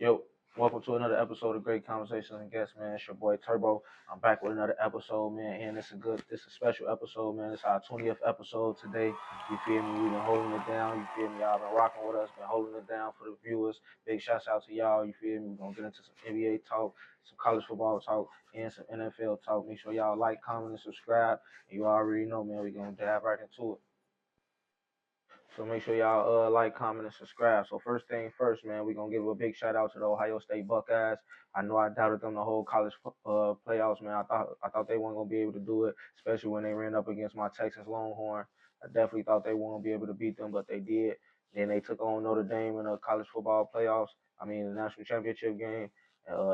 Yo, welcome to another episode of Great Conversations and Guests, man. It's your boy Turbo. I'm back with another episode, man. And it's a special episode, man. It's our 20th episode today. You feel me? We've been holding it down. You feel me? Y'all been rocking with us, been holding it down for the viewers. Big shouts out to y'all. You feel me? We're gonna get into some NBA talk, some college football talk, and some NFL talk. Make sure y'all like, comment, and subscribe. You already know, man. We're gonna dive right into it. So make sure y'all like, comment, and subscribe. So first thing first, man, we're gonna give a big shout out to the Ohio State Buckeyes. I know I doubted them the whole college playoffs, man. I thought they weren't gonna be able to do it, especially when they ran up against my Texas Longhorn. I definitely thought they weren't gonna be able to beat them, but they did. Then they took on Notre Dame in the college football playoffs. I mean, the national championship game.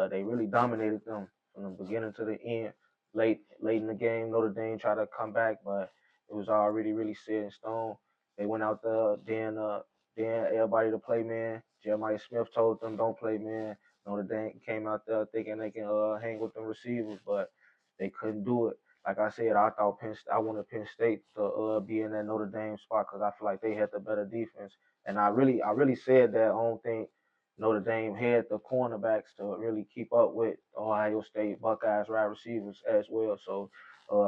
They really dominated them from the beginning to the end. Late in the game, Notre Dame tried to come back, but it was already really set in stone. They went out there, then everybody to play man. Jeremiah Smith told them don't play man. Notre Dame came out there thinking they can hang with them receivers, but they couldn't do it. Like I said, I wanted Penn State to be in that Notre Dame spot because I feel like they had the better defense. And I really said that I don't think Notre Dame had the cornerbacks to really keep up with Ohio State Buckeyes wide receivers as well. So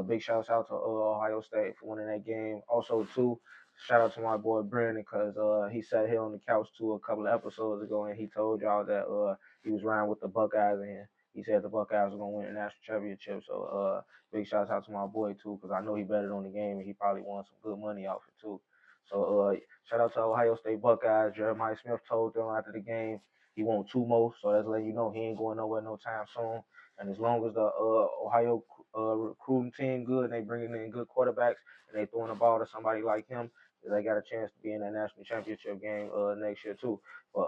big shouts out to Ohio State for winning that game. Also too, shout out to my boy Brandon because he sat here on the couch too a couple of episodes ago and he told y'all that he was riding with the Buckeyes and he said the Buckeyes were gonna win the national championship. So big shouts out to my boy too because I know he betted on the game and he probably won some good money off it too. So shout out to Ohio State Buckeyes. Jeremiah Smith told them after the game he won two more, so that's letting you know he ain't going nowhere no time soon. And as long as the Ohio recruiting team good and they bringing in good quarterbacks and they throwing the ball to somebody like him, they got a chance to be in that national championship game next year too. But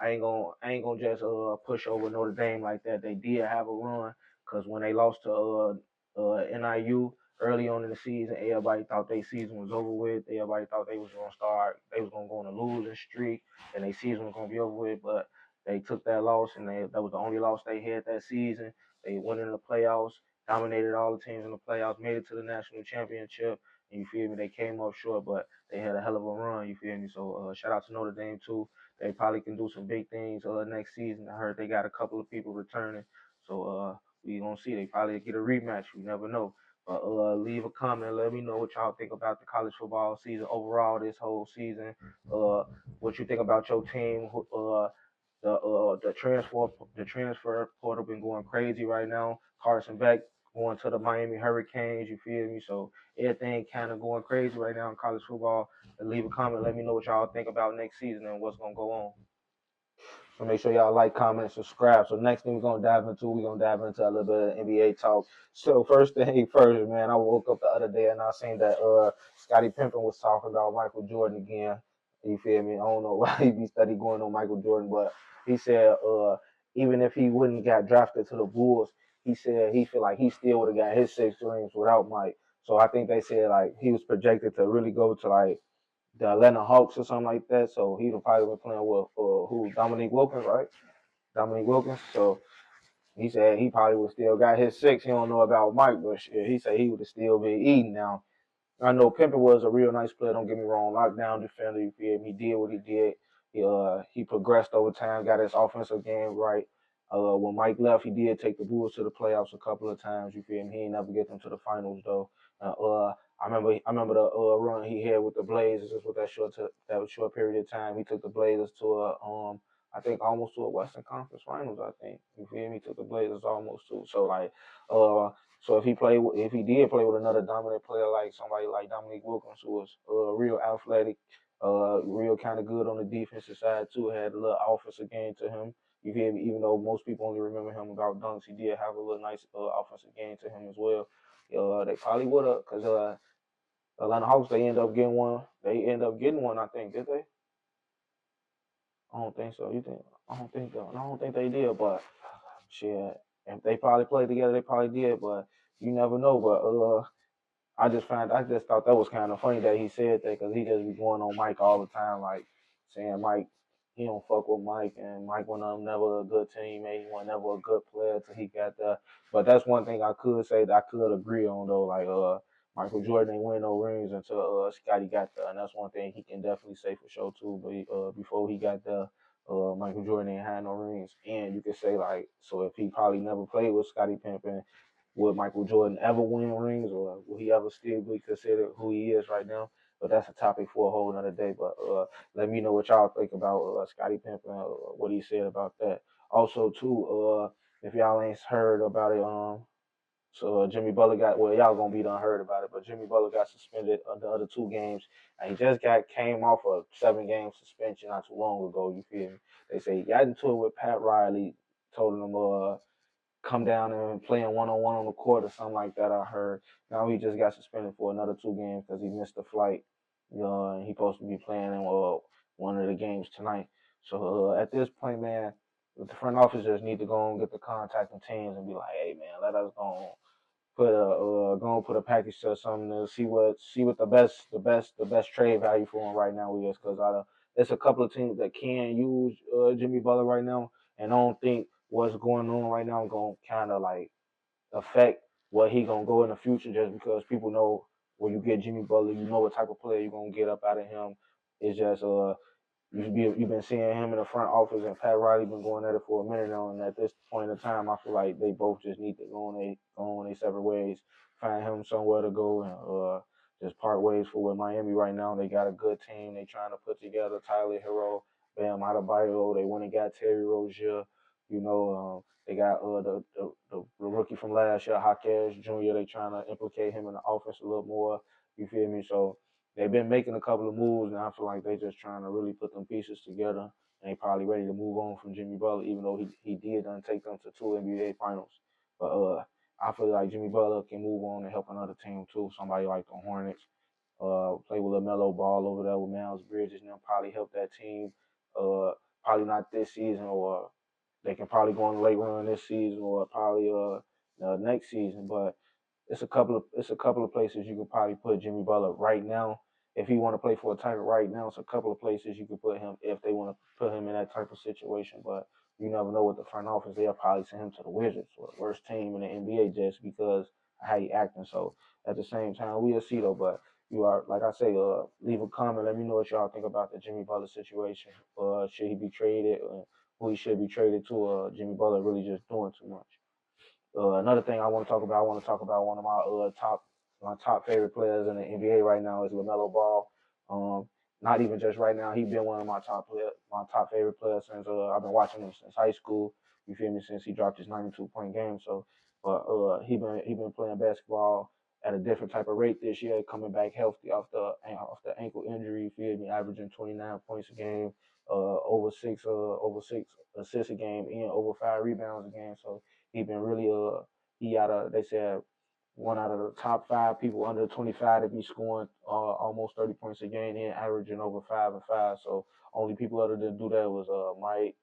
I ain't gonna just push over Notre Dame like that. They did have a run because when they lost to NIU early on in the season, everybody thought their season was over with. Everybody thought they was gonna go on a losing streak, and their season was gonna be over with. But they took that loss, and that was the only loss they had that season. They went in the playoffs, dominated all the teams in the playoffs, made it to the national championship. And you feel me? They came up short, but they had a hell of a run. You feel me? So shout out to Notre Dame too. They probably can do some big things next season. I heard they got a couple of people returning, so we gonna see. They probably get a rematch. We never know. But leave a comment. Let me know what y'all think about the college football season overall this whole season. What you think about your team? The transfer portal been going crazy right now. Carson Beck going to the Miami Hurricanes. You feel me? So everything kind of going crazy right now in college football. And leave a comment. Let me know what y'all think about next season and what's gonna go on. So make sure y'all like, comment, subscribe. So next thing we're gonna dive into a little bit of NBA talk. So first thing first, man, I woke up the other day and I seen that Scottie Pippen was talking about Michael Jordan again. You feel me? I don't know why he be study going on Michael Jordan, but he said even if he wouldn't got drafted to the Bulls, he said he feel like he still would have got his 6 rings without Mike. So I think they said like he was projected to really go to like the Atlanta Hawks or something like that. So he would probably been playing with who Dominique Wilkins, right? Dominique Wilkins. So he said he probably would still got his 6. He don't know about Mike, but shit, he said he would have still been eating now. I know Pimpin was a real nice player. Don't get me wrong, lockdown defender. You feel me? He did what he did. He progressed over time, got his offensive game right. When Mike left, he did take the Bulls to the playoffs a couple of times. You feel me? He ain't never get them to the finals though. I remember the run he had with the Blazers just with that short period of time. He took the Blazers to I think almost to a Western Conference Finals. I think you feel me? Took the Blazers almost to. So like so if he did play with another dominant player like somebody like Dominique Wilkins, who was real athletic, real kind of good on the defensive side too, had a little offensive game to him. You feel me? Even though most people only remember him about dunks, he did have a little nice offensive game to him as well. They probably would have, cause Atlanta Hawks they end up getting one. They end up getting one, I think, did they? I don't think so. You think? I don't think so. I don't think they did, but shit, if they probably played together, they probably did, but you never know. But I just thought that was kind of funny that he said that because he just be going on Mike all the time, like saying Mike, he don't fuck with Mike, and Mike was never a good teammate, he was never a good player till he got there. But that's one thing I could say that I could agree on though, like Michael Jordan ain't win no rings until Scotty got there, and that's one thing he can definitely say for sure too. But before he got there, Michael Jordan ain't had no rings, and you could say like, so if he probably never played with Scottie Pippen, would Michael Jordan ever win rings, or will he ever still be considered who he is right now? But that's a topic for a whole another day. But let me know what y'all think about Scottie Pippen, what he said about that. Also, too, if y'all ain't heard about it, so Jimmy Butler got, well, y'all gonna be done heard about it, but Jimmy Butler got suspended the other 2 games, and he just came off a 7 game suspension not too long ago. You feel me? They say he got into it with Pat Riley, told him come down and playing 1-on-1 on the court or something like that. I heard. Now he just got suspended for another 2 games because he missed the flight. And he's supposed to be playing in one of the games tonight. So at this point, man, the front office just need to go and get the contacting teams and be like, hey man, let us go and put a package to something to see what the best trade value for him right now is, because there's a couple of teams that can use Jimmy Butler right now, and I don't think what's going on right now gonna kind of like affect what he gonna go in the future, just because people know when you get Jimmy Butler, you know what type of player you're gonna get up out of him. It's just you've been seeing him in the front office, and Pat Riley been going at it for a minute now. And at this point in time, I feel like they both just need to go on their separate ways, find him somewhere to go, and just part ways for with Miami right now. They got a good team. They trying to put together Tyler Hero, Bam Adebayo. They went and got Terry Rozier. They got the rookie from last year, Jaquez Jr. They trying to implicate him in the offense a little more. You feel me? So they've been making a couple of moves, and I feel like they just trying to really put them pieces together. And they probably ready to move on from Jimmy Butler, even though he did take them to 2 NBA finals. But I feel like Jimmy Butler can move on and help another team too. Somebody like the Hornets, play with Melo Ball over there with Miles Bridges, and they'll probably help that team. Probably not this season, or they can probably go on a late run this season, or probably next season. But it's a couple of places you could probably put Jimmy Butler right now. If he want to play for a title right now, it's a couple of places you could put him if they want to put him in that type of situation. But you never know with the front office. They'll probably send him to the Wizards, or the worst team in the NBA, just because of how he acting. So at the same time, we'll see though. But you are, like I say, leave a comment. Let me know what y'all think about the Jimmy Butler situation. Should he be traded? Who he should be traded to? Jimmy Butler really just doing too much. Another thing I want to talk about one of my top favorite players in the NBA right now is LaMelo Ball. Not even just right now, he's been one of my top favorite players since I've been watching him since high school. You feel me? Since he dropped his 92-point game. So, but he been playing basketball at a different type of rate this year, coming back healthy off the ankle injury. You feel me? Averaging 29 points a game, over six assists a game, and over 5 rebounds a game. So he been really he out of, they said, one out of the top 5 people under 25 to be scoring almost 30 points a game and averaging over 5 and 5. So only people other than do that was Mike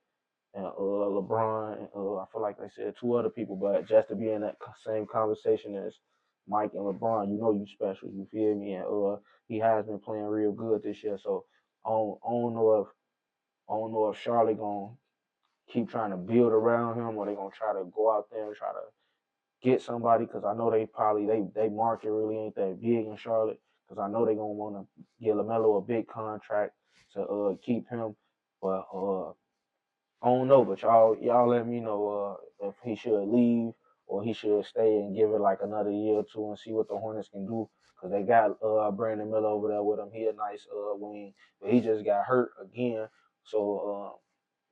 and LeBron. And, I feel like they said 2 other people, but just to be in that same conversation as Mike and LeBron, you know you special. You feel me? And he has been playing real good this year. So I don't know if Charlotte gonna keep trying to build around him, or they gonna try to go out there and try to get somebody, because I know they market really ain't that big in Charlotte, because I know they gonna want to give LaMelo a big contract to keep him. But I don't know, but y'all let me know if he should leave or he should stay and give it like another year or two and see what the Hornets can do. Cause they got Brandon Miller over there with him. He a nice wing, but he just got hurt again. So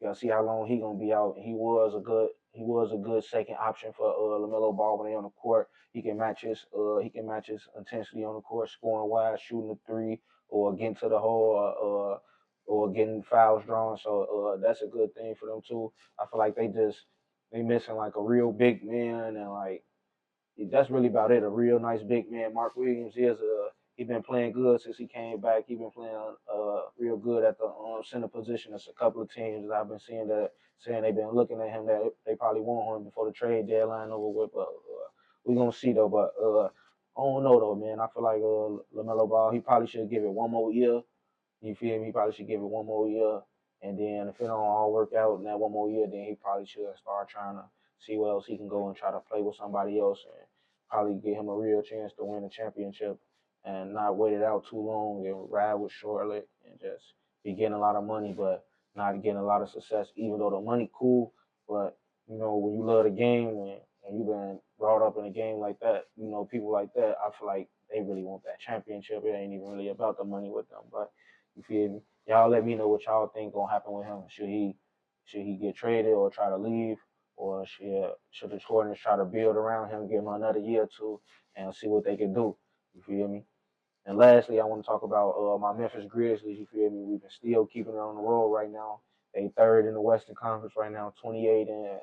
gotta see how long he gonna be out. And he was a good second option for LaMelo Ball when they on the court. He can match his intensity on the court, scoring wide, shooting the three, or getting to the hole, or getting fouls drawn. So that's a good thing for them too. I feel like they missing like a real big man, and like that's really about it. A real nice big man. Mark Williams he been playing good since he came back. He been playing real good at the center position. There's a couple of teams that I've been seeing that saying they've been looking at him, that they probably want him before the trade deadline over with. But we gonna see though. But I don't know though, man. I feel like LaMelo Ball, he probably should give it one more year. You feel me? He probably should give it one more year. And then if it don't all work out in that one more year, then he probably should start trying to see where else he can go and try to play with somebody else, and probably get him a real chance to win a championship, and not wait it out too long and ride with Charlotte and just be getting a lot of money. But not getting a lot of success, even though the money cool. But when you love the game and you've been brought up in a game like that, people like that, I feel like they really want that championship. It ain't even really about the money with them. But you feel me? Y'all let me know what y'all think gonna happen with him. Should he get traded or try to leave? Or should the Hornets try to build around him, give him another year or two, and see what they can do? You feel me? And lastly, I want to talk about my Memphis Grizzlies. You feel me? We've been still keeping it on the road right now. They third in the Western Conference right now, 28 and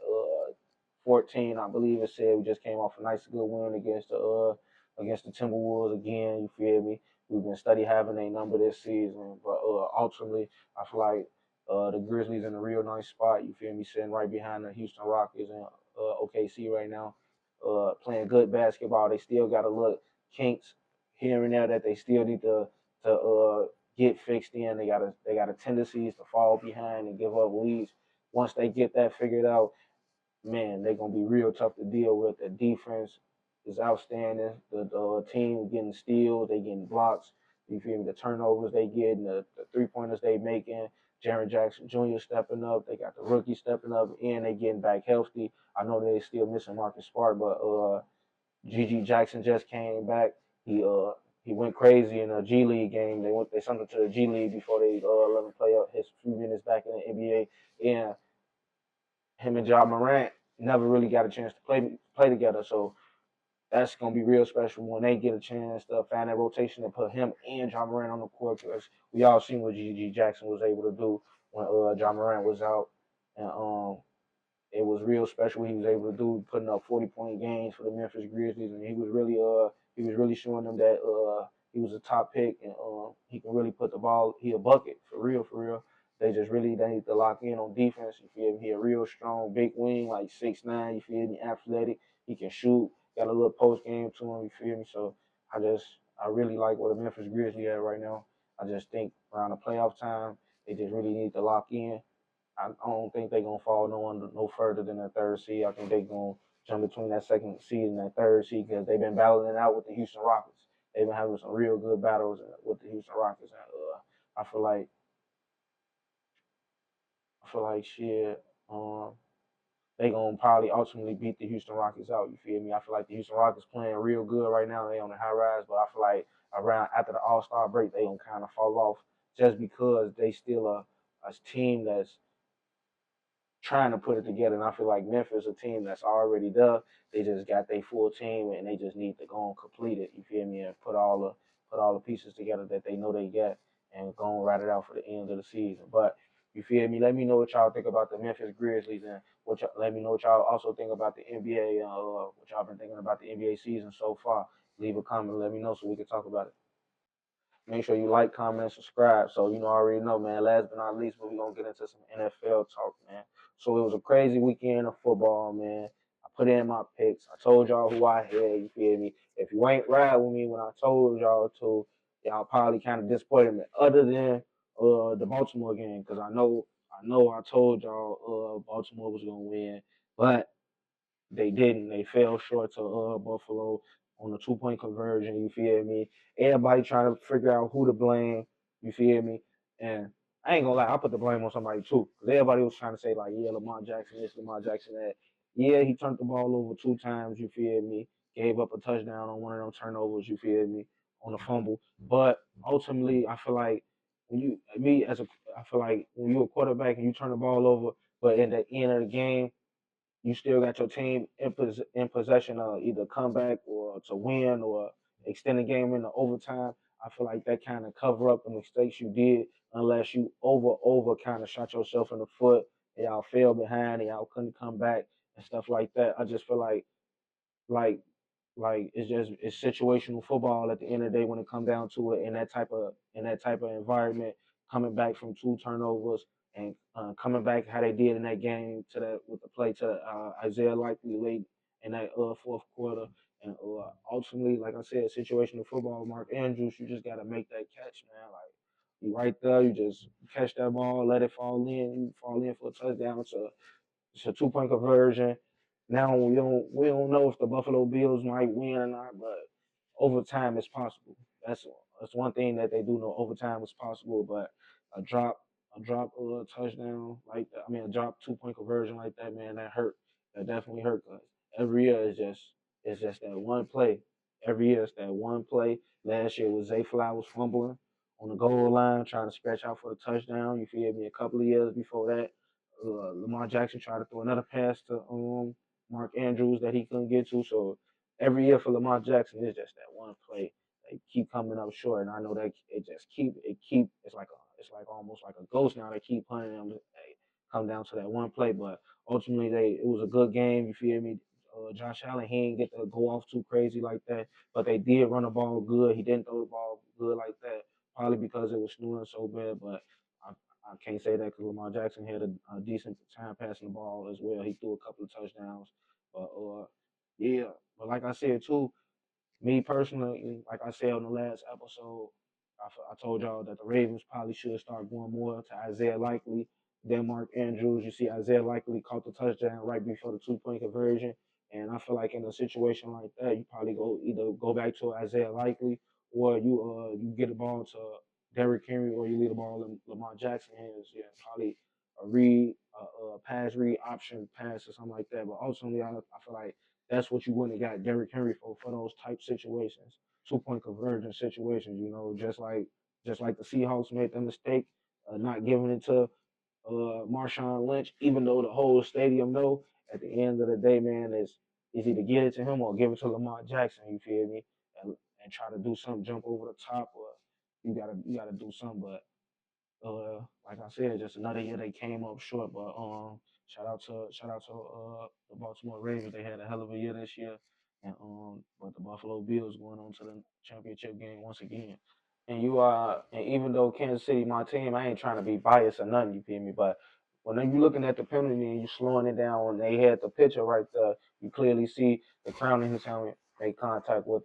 14, I believe it said. We just came off a nice good win against the Timberwolves again. You feel me? We've been steady having a number this season, but ultimately, I feel like the Grizzlies in a real nice spot. You feel me? Sitting right behind the Houston Rockets and OKC right now, playing good basketball. They still got a look kinks here and there that they still need to get fixed in. They got a tendencies to fall behind and give up leads. Once they get that figured out, man, they're gonna be real tough to deal with. The defense is outstanding. The team getting steals, they getting blocks. You feel me? The turnovers they get, and the 3 pointers they making. Jaren Jackson Jr. stepping up. They got the rookie stepping up, and they getting back healthy. I know they still missing Marcus Smart, but GG Jackson just came back. He went crazy in a G League game. They sent him to the G League before they let him play up his few minutes back in the NBA. And him and John Morant never really got a chance to play together. So that's gonna be real special when they get a chance to find that rotation and put him and John Morant on the court. Because we all seen what GG Jackson was able to do when John Morant was out, and it was real special what he was able to do, putting up 40-point games for the Memphis Grizzlies, and he was really showing them that he was a top pick and he can really put the ball. He a bucket for real, for real. They need to lock in on defense. You feel me? He a real strong big wing, like 6'9". You feel me? Athletic. He can shoot. Got a little post game to him. You feel me? So I really like what the Memphis Grizzlies at right now. I just think around the playoff time, they just really need to lock in. I don't think they're gonna fall no further than the third seed. I think they're gonna jump between that second seed and that third seed because they've been battling it out with the Houston Rockets. They've been having some real good battles with the Houston Rockets, and I feel like shit. Um, they gonna probably ultimately beat the Houston Rockets out. You feel me? I feel like the Houston Rockets playing real good right now. They on the high rise, but I feel like around after the All Star break, they gonna kind of fall off just because they still a team that's trying to put it together. And I feel like Memphis, a team that's already there, they just got their full team and they just need to go and complete it. You feel me? And put all the pieces together that they know they got and go and ride it out for the end of the season. But you feel me? Let me know what y'all think about the Memphis Grizzlies and let me know what y'all also think about the NBA. What y'all been thinking about the NBA season so far. Leave a comment. Let me know so we can talk about it. Make sure you like, comment, and subscribe. So I already know, man. Last but not least, we're gonna get into some NFL talk, man. So it was a crazy weekend of football, man. I put in my picks. I told y'all who I had. You feel me? If you ain't ride with me when I told y'all to, y'all probably kind of disappointed me. Other than the Baltimore game, because I told y'all Baltimore was gonna win, but they didn't. They fell short to Buffalo on the 2 point conversion. You feel me? Everybody trying to figure out who to blame. You feel me? And I ain't gonna lie, I put the blame on somebody too. Cause everybody was trying to say like, yeah, Lamar Jackson this, Lamar Jackson that. Yeah, he turned the ball over 2 times. You feel me? Gave up a touchdown on one of them turnovers. You feel me? On a fumble. But ultimately, I feel like I feel like when you're a quarterback and you turn the ball over, but in the end of the game you still got your team in possession of either comeback or to win or extend the game into overtime. I feel like that kind of cover up the mistakes you did unless you over kind of shot yourself in the foot and y'all fell behind and y'all couldn't come back and stuff like that. I just feel like it's situational football at the end of the day when it comes down to it in that type of environment, coming back from 2 turnovers and coming back how they did in that game to that with the play to Isaiah Likely late in that fourth quarter. And ultimately, like I said, situational football, Mark Andrews, you just gotta make that catch, man. Like you right there, you just catch that ball, let it fall in, you fall in for a touchdown. It's a 2 point conversion. Now we don't know if the Buffalo Bills might win or not, but overtime is possible. That's one thing that they do know. Overtime is possible, but a drop a drop touchdown like that. I mean, a drop 2 point conversion like that, man, that hurt. That definitely hurt. Cause every year it's just that one play. Every year it's that one play. Last year was Zay Flowers fumbling on the goal line, trying to stretch out for the touchdown. You feel me? A couple of years before that, Lamar Jackson tried to throw another pass to Mark Andrews that he couldn't get to. So every year for Lamar Jackson is just that one play. They keep coming up short, and I know that it's like almost like a ghost now. They keep punting them. They come down to that one play, but ultimately it was a good game. You feel me? Josh Allen, he didn't get to go off too crazy like that, but they did run the ball good. He didn't throw the ball good like that, probably because it was snowing so bad. But I, I can't say that because Lamar Jackson had a decent time passing the ball as well. He threw a couple of touchdowns, but yeah. But like I said too, me personally, like I said on the last episode, I told y'all that the Ravens probably should start going more to Isaiah Likely than Mark Andrews. You see, Isaiah Likely caught the touchdown right before the 2 point conversion, and I feel like in a situation like that, you probably go back to Isaiah Likely, or you get the ball to Derrick Henry, or you leave the ball in Lamar Jackson hands. Yeah, probably a pass read option pass or something like that. But ultimately, I feel like that's what you wouldn't have got Derrick Henry for those type situations, 2 point conversion situations. You know, just like the Seahawks made the mistake not giving it to Marshawn Lynch, even though the whole stadium know at the end of the day, man, is either get it to him or give it to Lamar Jackson. You feel me? And try to do something, jump over the top, or you gotta do something. But like I said, just another year they came up short. But shout out to the Baltimore Ravens. They had a hell of a year this year, and but the Buffalo Bills going on to the championship game once again. And even though Kansas City my team, I ain't trying to be biased or nothing. You feel me? But when you looking at the penalty and you slowing it down, when they had the picture right there, you clearly see the crown of his helmet make contact with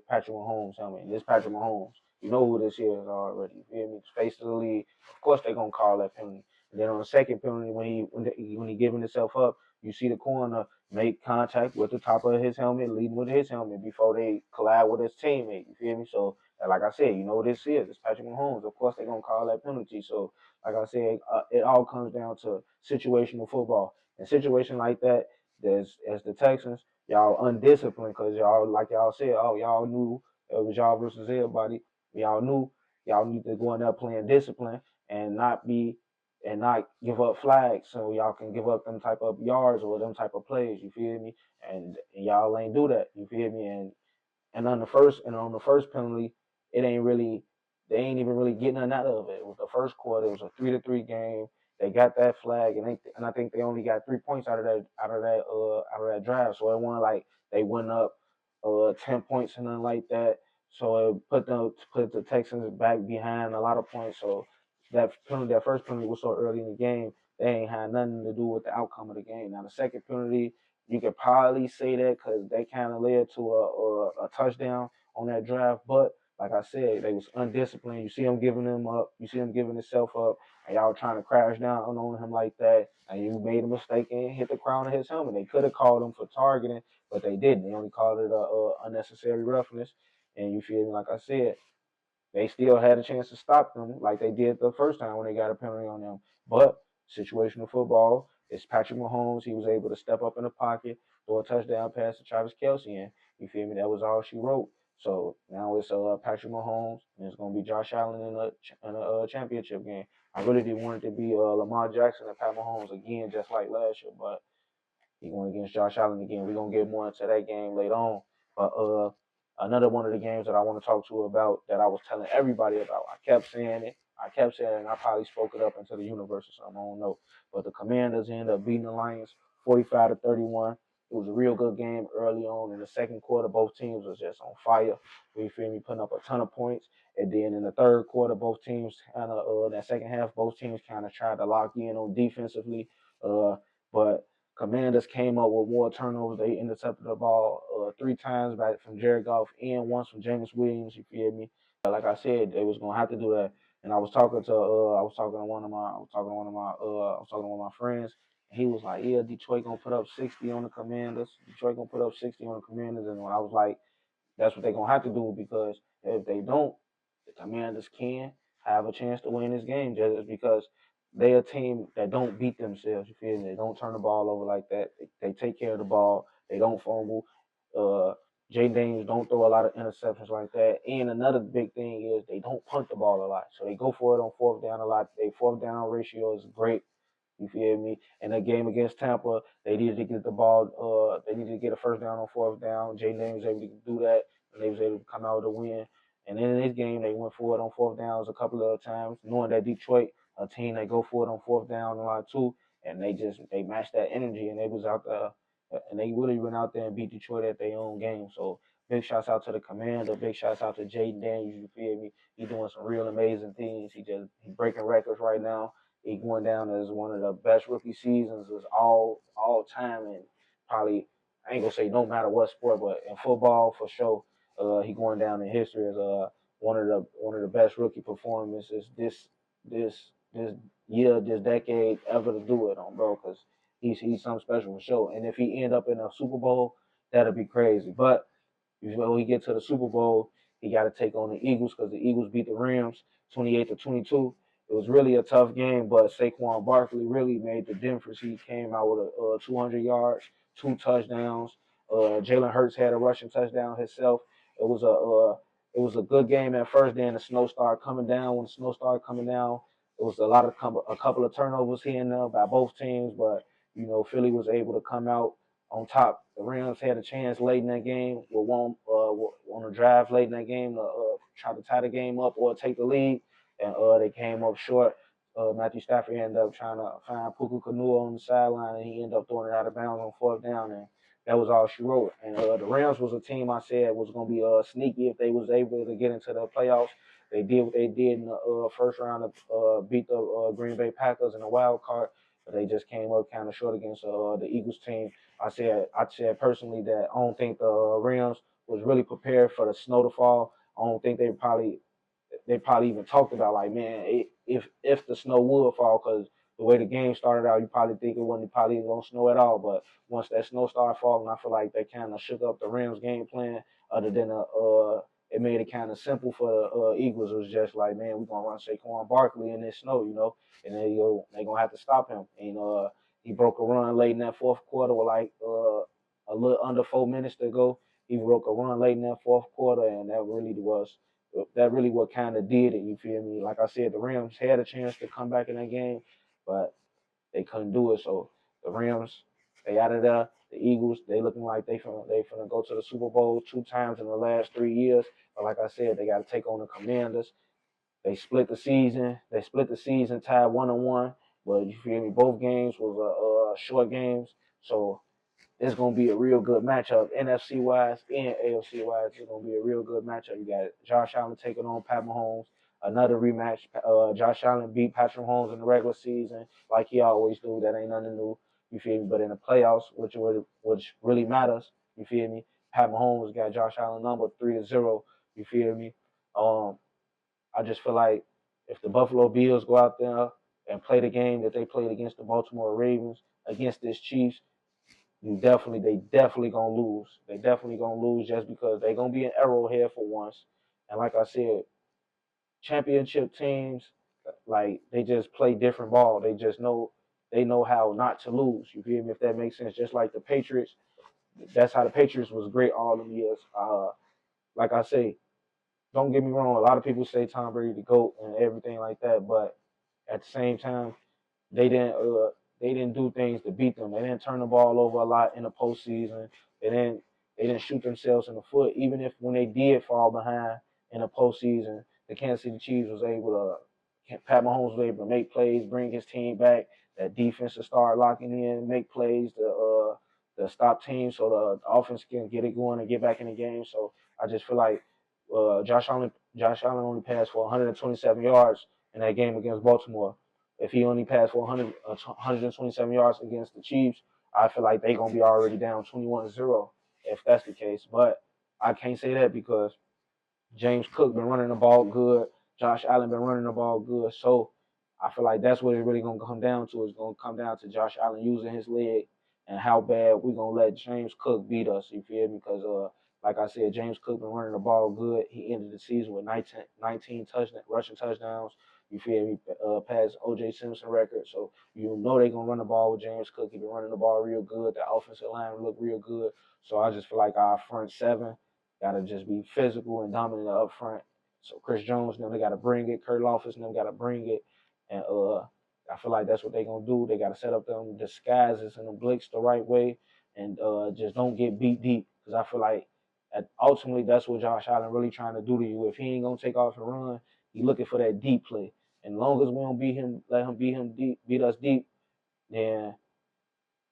Patrick Mahomes' helmet. And this Patrick Mahomes. You know who this is already. You feel me? Face of the league. Of course they're gonna call that penalty. And then on the second penalty, when he giving himself up, you see the corner make contact with the top of his helmet, leading with his helmet before they collide with his teammate. You feel me? So like I said, you know what this is. It's Patrick Mahomes. Of course they're gonna call that penalty. So like I said, it all comes down to situational football. In situation like that, there's as the Texans, y'all undisciplined because y'all like y'all said, oh y'all knew it was y'all versus everybody. Y'all knew y'all need to go in there playing discipline and not give up flags so y'all can give up them type of yards or them type of plays, you feel me? And y'all ain't do that, you feel me? And on the first penalty, it ain't really they ain't even really getting nothing out of it. With the first quarter, it was a 3-3 game. They got that flag, and I think they only got 3 points out of that drive. So it wasn't like they went up 10 points and nothing like that. So it put the Texans back behind a lot of points. So that first penalty was so early in the game, they ain't had nothing to do with the outcome of the game. Now the second penalty, you could probably say that because they kind of led to a touchdown on that drive. But like I said, they was undisciplined. You see him giving them up. You see him giving himself up, and y'all trying to crash down on him like that. And you made a mistake and hit the crown of his helmet. They could have called him for targeting, but they didn't. They only called it a unnecessary roughness. And you feel me? Like I said, they still had a chance to stop them like they did the first time when they got a penalty on them. But situational football, it's Patrick Mahomes. He was able to step up in the pocket, throw a touchdown pass to Travis Kelce, and you feel me? That was all she wrote. So now it's Patrick Mahomes, and it's gonna be Josh Allen in a championship game. I really did want it to be Lamar Jackson and Pat Mahomes again, just like last year, but he going against Josh Allen again. We're gonna get more into that game later on. But another one of the games that I want to talk to you about that I was telling everybody about. I kept saying it. I kept saying it, and I probably spoke it up into the universe or something. I don't know. But the Commanders ended up beating the Lions 45-31. It was a real good game early on in the second quarter. Both teams was just on fire. You feel me? Putting up a ton of points. And then in the third quarter, both teams kind of that second half, both teams kind of tried to lock in on defensively. But Commanders came up with more turnovers. They intercepted the ball 3 times back from Jared Goff and once from James Williams. You feel me? Like I said, they was gonna have to do that. And I was talking to one of my friends, and he was like, "Yeah, Detroit gonna put up 60 on the Commanders. Detroit gonna put up 60 on the Commanders." And when I was like, "That's what they gonna have to do because if they don't, the Commanders can." have a chance to win this game just because they a team that don't beat themselves. You feel me? They don't turn the ball over like that. They take care of the ball. They don't fumble. Uh, Jay Daniels don't throw a lot of interceptions like that. And another big thing is they don't punt the ball a lot. So they go for it on fourth down a lot. Their fourth down ratio is great. You feel me? In that game against Tampa, they needed to get the ball. They needed to get a first down on fourth down. Jay Daniels was able to do that, and they was able to come out with a win. And then in this game, they went for it on fourth downs a couple of times, knowing that Detroit, a team they go for it on fourth down a lot too, and they matched that energy, and they was out there, and they really went out there and beat Detroit at their own game. So big shouts out to the commander, big shouts out to Jaden Daniels. You feel me? He doing some real amazing things. He breaking records right now. He going down as one of the best rookie seasons of all time, and probably I ain't gonna say no matter what sport, but in football for sure, he going down in history as one of the best rookie performances this year, this decade ever to do it on, bro. Because he's something special for sure. And if he end up in a Super Bowl, that'd be crazy. But when he get to the Super Bowl, he got to take on the Eagles because the Eagles beat the Rams 28-22. It was really a tough game, but Saquon Barkley really made the difference. He came out with 200 yards, 2 touchdowns. Jalen Hurts had a rushing touchdown himself. It was a it was a good game at first. Then the snow started coming down. When the snow started coming down, it was a couple of turnovers here and there by both teams, but Philly was able to come out on top. The Rams had a chance late in that game with one on a drive late in that game to try to tie the game up or take the lead, and they came up short. Matthew Stafford ended up trying to find Puka Kanua on the sideline, and he ended up throwing it out of bounds on fourth down, and that was all she wrote. And the Rams was a team I said was going to be sneaky if they was able to get into the playoffs. They did what they did in the first round to beat the Green Bay Packers in the wild card, but they just came up kind of short against the Eagles team. I said personally that I don't think the Rams was really prepared for the snow to fall. I don't think they probably even talked about like, man, if the snow would fall, because the way the game started out, you probably think it wasn't probably gonna snow at all. But once that snow started falling, I feel like they kind of shook up the Rams' game plan. Other than it made it kind of simple for the Eagles. It was just like, man, we're gonna run Saquon Barkley in this snow, and they gonna have to stop him. And he broke a run late in that fourth quarter with like a little under 4 minutes to go. He broke a run late in that fourth quarter, and that really what kind of did it. You feel me? Like I said, the Rams had a chance to come back in that game, but they couldn't do it. So the Rams, they out of there. The Eagles, they looking like they finna go to the Super Bowl 2 times in the last 3 years. But like I said, they got to take on the Commanders. They split the season. They split the season tied 1-1. But you feel me? Both games was short games. So it's gonna be a real good matchup, NFC wise and AFC wise. It's gonna be a real good matchup. You got Josh Allen taking on Pat Mahomes. Another rematch. Josh Allen beat Patrick Mahomes in the regular season, like he always do. That ain't nothing new. You feel me? But in the playoffs, which really matters, you feel me? Pat Mahomes got Josh Allen number 3-0. You feel me? Um, I just feel like if the Buffalo Bills go out there and play the game that they played against the Baltimore Ravens, against this Chiefs, they definitely gonna lose. They definitely gonna lose just because they gonna be an Arrowhead for once. And like I said, championship teams, like they just play different ball. They know how not to lose. You feel me? If that makes sense. Just like the Patriots, that's how the Patriots was great all them years. Like I say, don't get me wrong. A lot of people say Tom Brady the GOAT and everything like that, but at the same time, they didn't uh they didn't do things to beat them. They didn't turn the ball over a lot in the postseason. They didn't shoot themselves in the foot. Even if when they did fall behind in the postseason, the Kansas City Chiefs was able to Pat Mahomes was able to make plays, bring his team back. That defense will start locking in, make plays to stop teams so the offense can get it going and get back in the game. So I just feel like Josh Allen only passed for 127 yards in that game against Baltimore. If he only passed for 127 yards against the Chiefs, I feel like they're going to be already down 21-0 if that's the case. But I can't say that because James Cook been running the ball good. Josh Allen been running the ball good. So I feel like that's what it's really going to come down to. It's going to come down to Josh Allen using his leg and how bad we're going to let James Cook beat us. You feel me? Because like I said, James Cook been running the ball good. He ended the season with 19 rushing touchdowns. You feel me? Past O.J. Simpson record. So you know they gonna run the ball with James Cook. He been running the ball real good. The offensive line look real good. So I just feel like our front seven gotta just be physical and dominant up front. So Chris Jones, them they gotta bring it. Kurt Loftus, them gotta bring it. And I feel like that's what they gonna do. They gotta set up them disguises and them blicks the right way, and just don't get beat deep. Because I feel like ultimately that's what Josh Allen really trying to do to you. If he ain't gonna take off and run, he looking for that deep play. And as long as we don't let him beat us deep, then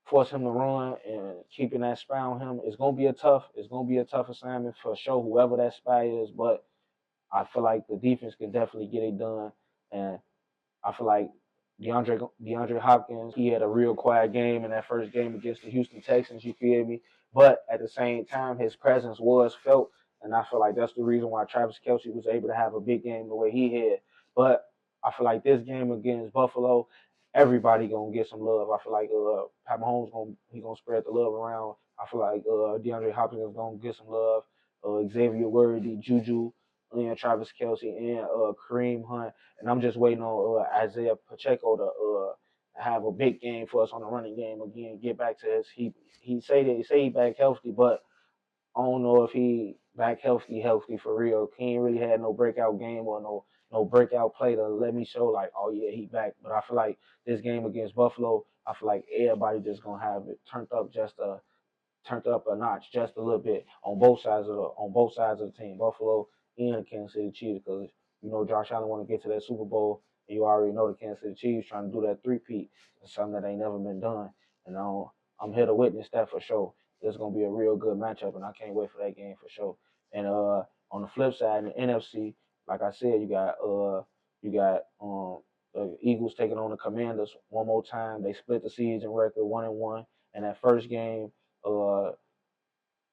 force him to run and keeping that spy on him, it's gonna be a tough assignment for sure, whoever that spy is. But I feel like the defense can definitely get it done. And I feel like DeAndre Hopkins, he had a real quiet game in that first game against the Houston Texans, you feel me? But at the same time, his presence was felt, and I feel like that's the reason why Travis Kelce was able to have a big game the way he had. But I feel like this game against Buffalo, everybody gonna get some love. I feel like Pat Mahomes gonna spread the love around. I feel like DeAndre Hopkins is gonna get some love. Xavier Worthy, Juju, and Travis Kelce, and Kareem Hunt. And I'm just waiting on Isaiah Pacheco to have a big game for us on the running game again. Get back to his he say he back healthy, but I don't know if he back healthy for real. He ain't really had no breakout game or no breakout play to let me show like, oh yeah, he back. But I feel like this game against Buffalo, I feel like everybody just gonna have it turned up a notch just a little bit on both sides of the team, Buffalo and the Kansas City Chiefs, because you know Josh Allen want to get to that Super Bowl, and you already know the Kansas City Chiefs trying to do that three-peat. It's something that ain't never been done, and I'm here to witness that for sure. It's gonna be a real good matchup, and I can't wait for that game for sure. And on the flip side, in the NFC, like I said, you got the Eagles taking on the Commanders one more time. They split the season record 1-1. And that first game, uh,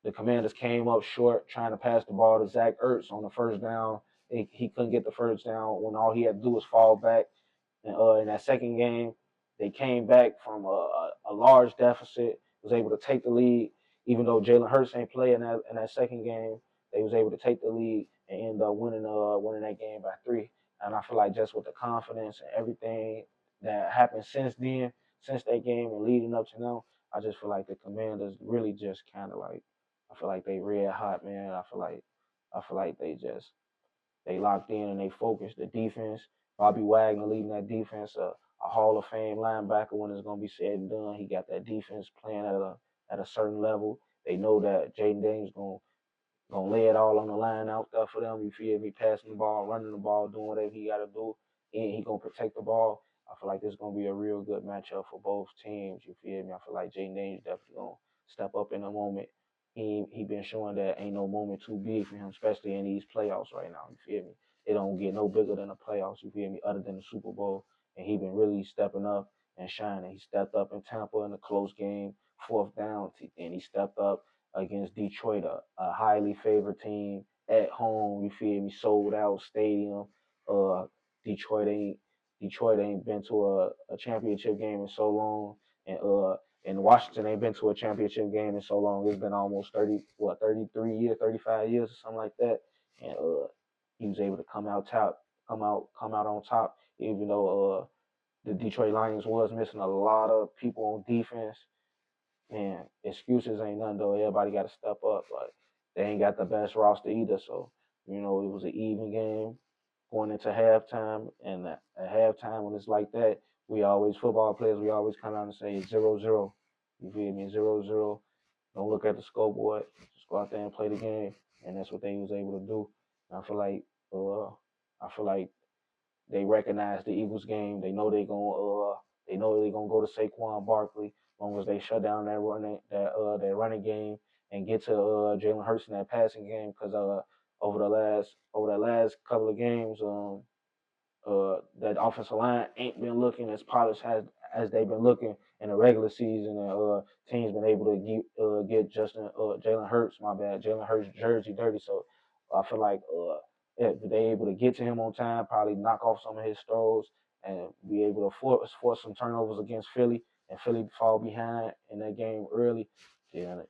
the Commanders came up short trying to pass the ball to Zach Ertz on the first down. He couldn't get the first down when all he had to do was fall back. And in that second game, they came back from a large deficit, was able to take the lead, even though Jalen Hurts ain't playing in that second game. They was able to take the lead and end up winning that game by 3. And I feel like just with the confidence and everything that happened since then, since that game and leading up to now, I just feel like the Commanders really just kind of like, I feel like they red hot, man. I feel like they locked in and they focused. The defense, Bobby Wagner leading that defense, a Hall of Fame linebacker when it's gonna be said and done. He got that defense playing at a certain level. They know that Jaden Daniels gonna lay it all on the line out there for them. You feel me? Passing the ball, running the ball, doing whatever he got to do, and he gonna protect the ball. I feel like this is gonna be a real good matchup for both teams. You feel me? I feel like Jaden Daniels definitely gonna step up in a moment. He been showing that ain't no moment too big for him, especially in these playoffs right now. You feel me? It don't get no bigger than the playoffs. You feel me? Other than the Super Bowl, and he been really stepping up and shining. He stepped up in Tampa in a close game, fourth down, and he stepped up against Detroit, a highly favored team at home. You feel me? Sold out stadium. Uh, Detroit ain't Detroit ain't been to a championship game in so long, and Washington ain't been to a championship game in so long. It's been almost 33 years, 35 years, or something like that. And he was able to come out on top, even though the Detroit Lions was missing a lot of people on defense. Man, excuses ain't nothing though. Everybody got to step up. But they ain't got the best roster either. So, you know, it was an even game going into halftime. And at halftime, when it's like that, football players, we always come out and say 0-0. You feel me? 0-0. Don't look at the scoreboard. Just go out there and play the game. And that's what they was able to do. And I feel like they recognize the Eagles game. They know they gonna go to Saquon Barkley as long as they shut down that running game and get to Jalen Hurts in that passing game. Because over the last couple of games, that offensive line ain't been looking as polished as they've been looking in the regular season, and teams been able to get Jalen Hurts jersey dirty. So I feel like if they able to get to him on time, probably knock off some of his throws and be able to force some turnovers against Philly, and Philly fall behind in that game early. Yeah,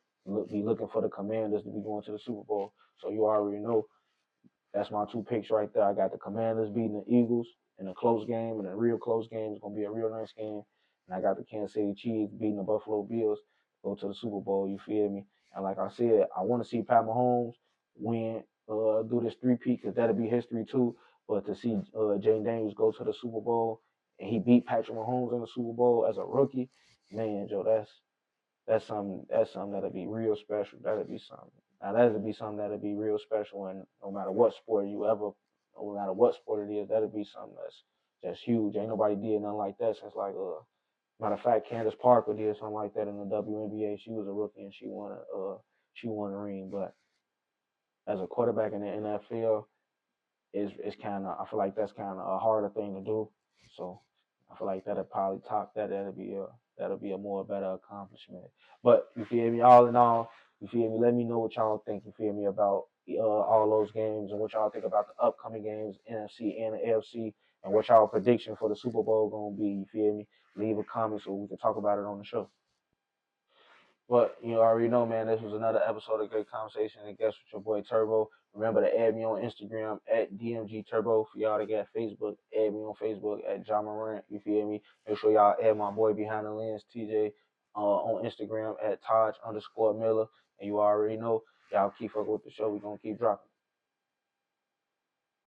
be looking for the Commanders to be going to the Super Bowl. So you already know that's my two picks right there. I got the Commanders beating the Eagles in a close game, and a real close game. It's gonna be a real nice game. And I got the Kansas City Chiefs beating the Buffalo Bills, go to the Super Bowl. You feel me? And like I said, I want to see Pat Mahomes win, do this three-peat because that'll be history too. But to see Jane Daniels go to the Super Bowl and he beat Patrick Mahomes in the Super Bowl as a rookie, man, Joe, that's something that'll be real special. That'll be something. Now that'll be something that'll be real special, and no matter what sport you ever, no matter what sport it is, that'll be something that's just huge. Ain't nobody did nothing like that since like matter of fact, Candace Parker did something like that in the WNBA. She was a rookie and she won a ring. But as a quarterback in the NFL, is kind of, I feel like that's kind of a harder thing to do. So I feel like that'll probably top that. That'll be a more better accomplishment. But you feel me? All in all, you feel me? Let me know what y'all think. You feel me about all those games and what y'all think about the upcoming games, NFC and the AFC, and what y'all prediction for the Super Bowl gonna be. You feel me? Leave a comment so we can talk about it on the show. But you already know, man, this was another episode of Great Conversation and Guests with your boy Turbo. Remember to add me on Instagram at DMG Turbo. For y'all to get Facebook, add me on Facebook at John Morant. You feel me? Make sure y'all add my boy behind the lens, TJ, on Instagram at Taj_Miller. And you already know, y'all keep fucking with the show. We gonna keep dropping.